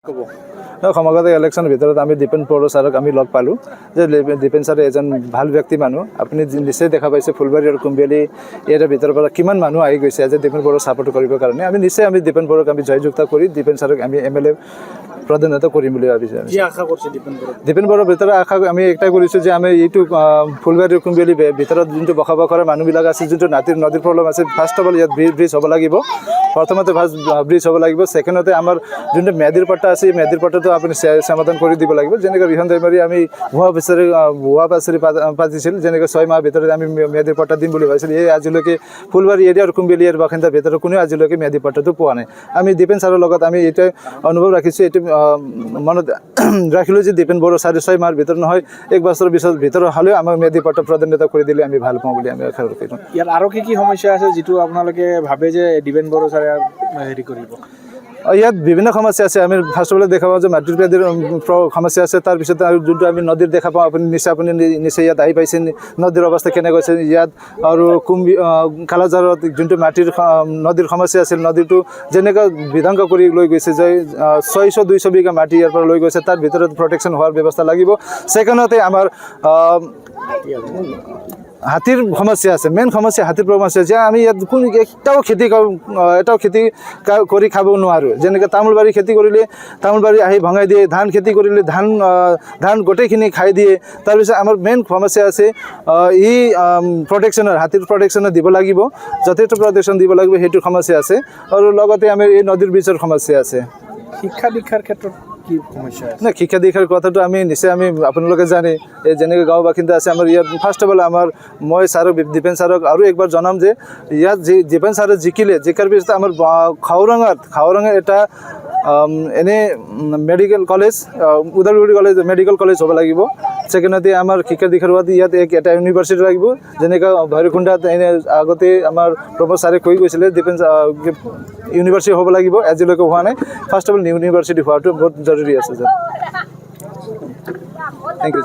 সমাগত ইলেকশ্যনৰ ভিতৰত আমি দীপেন বড়ো ছাৰক আমি লগ পালোঁ যে দীপেন ছাৰে এজন ভাল ব্যক্তি মানুহ। আপুনি নিশ্চয় দেখা পাইছে ফুলবাৰী আৰু কুম্বিয়ালী ইয়াৰ ভিতৰৰ পৰা কিমান মানুহ আহি গৈছে আজি দীপেন বড়োক ছাপোৰ্ট কৰিবৰ কাৰণে। আমি নিশ্চয় দীপেন বড়োক আমি জয়যুক্ত কৰি দীপেন ছাৰক আমি MLA প্ৰাধান্যতা কৰিম বুলি ভাবিছোঁ। দীপেন বড়োৰ ভিতৰত আশা আমি একটাই কৰিছোঁ যে আমি এইটো ফুলবাৰী আৰু কুম্বিয়ালী ভিতৰত যোনটো বসবাস কৰা মানুহবিলাক আছে, যোনটো নদীৰ প্ৰব্লেম আছে, ফাৰ্ষ্ট অফ অল ইয়াত ব্ৰিজ হ'ব লাগিব। প্ৰথমতে ফাৰ্ষ্ট ব্ৰিজ হ'ব লাগিব। ছেকেণ্ডতে আমাৰ যোনটো মেধিৰ পট্টা আছে, মেধিৰ পট্টাটো আপুনি সমাধান কৰি দিব লাগিব। যেনেকৈ ৰিহন দৈমাৰী আমি ভুৱা পাচেৰি পাতিছিল, যেনেকৈ 6 মাহৰ ভিতৰত আমি মেধিৰ পট্টা দিম বুলি ভাবিছিলোঁ। এই আজিলৈকে ফুলবাৰী এৰিয়া আৰু কুম্বিয়ালী এৰিয়াৰ বাসিন্দাৰ ভিতৰত কোনেও আজিলৈকে মেধিৰ পট্টাটো পোৱা নাই। আমি দীপেন ছাৰৰ লগত আমি এইটোৱে অনুভৱ ৰাখিছোঁ, এইটো মনত ৰাখিলোঁ যে দীপেন বড়ো ছাৰে 6 মাহৰ ভিতৰত নহয় 1 বছৰৰ ভিতৰত হ'লেও আমাক মেধিৰ পট্টা প্ৰাধান্যতা কৰি দিলে আমি ভাল পাওঁ বুলি আমি আশা কৰিছোঁ। ইয়াত আৰু কি সমস্যা আছে যিটো আপোনালোকে ভাবে যে দীপেন বড়ো ছাৰে হেৰি কৰিব? ইয়াত বিভিন্ন সমস্যা আছে। আমি ফাৰ্ষ্ট অফ অল দেখা পাওঁ যে মাটিৰ পেদিৰ সমস্যা আছে। তাৰপিছত আৰু যোনটো আমি নদীৰ দেখা পাওঁ, আপুনি নিশ্চয় ইয়াত আহি পাইছে নদীৰ অৱস্থা কেনেকৈ হৈছে ইয়াত। আৰু কালাজাৰত যোনটো মাটিৰ নদীৰ সমস্যা আছিল, নদীটো যেনেকৈ বিধ্বংস কৰি লৈ গৈছে যে 600-200 বিঘা মাটি ইয়াৰ পৰা লৈ গৈছে, তাৰ ভিতৰত প্ৰটেকশ্যন হোৱাৰ ব্যৱস্থা লাগিব। ছেকেণ্ডতে আমাৰ হাতীৰ সমস্যা আছে। মেইন সমস্যা হাতীৰ সমস্যা যে আমি ইয়াত এটাও খেতি কৰি খাব নোৱাৰোঁ। যেনেকৈ তামোলবাৰী খেতি কৰিলে তামোলবাৰী আহি ভঙাই দিয়ে, ধান খেতি কৰিলে ধান গোটেইখিনি খাই দিয়ে। তাৰপিছত আমাৰ মেইন সমস্যা আছে প্ৰটেকশ্যনৰ, হাতীৰ প্ৰটেকশ্যনৰ দিব লাগিব, যথেষ্ট প্ৰটেকশ্যন দিব লাগিব, সেইটো সমস্যা আছে। আৰু লগতে আমাৰ এই নদীৰ ব্ৰীজৰ সমস্যা আছে। শিক্ষা দীক্ষাৰ ক্ষেত্ৰত কি সমস্যা আছে? নাই, শিক্ষা দীক্ষাৰ কথাটো আমি নিশ্চয় আপোনালোকে জানে, এই যেনেকৈ গাঁও বাসিন্দা আছে আমাৰ ইয়াত। ফাৰ্ষ্ট অফ অল মই ছাৰক দীপেন ছাৰক আৰু একবাৰ জনাম যে ইয়াত দীপেন ছাৰে জিকাৰ পিছত আমাৰ খাওৰঙাত এটা এনে medical college, Udalguri medical college হ'ব লাগিব। ছেকেণ্ডতে আমাৰ শিক্ষা দীক্ষাৰ হোৱাত ইয়াত এটা ইউনিভাৰ্চিটি লাগিব। যেনেকৈ ভৈৰৱকুণ্ডত এনে আগতে আমাৰ প্ৰমোদ ছাৰে কৈ গৈছিলে দীপেন ইউনিভাৰ্চিটি হ'ব লাগিব, আজিলৈকে হোৱা নাই। ফাৰ্ষ্ট অফ অল ইউনিভাৰ্চিটি হোৱাটো বহুত জৰুৰী আছে ছাৰ। Thank U.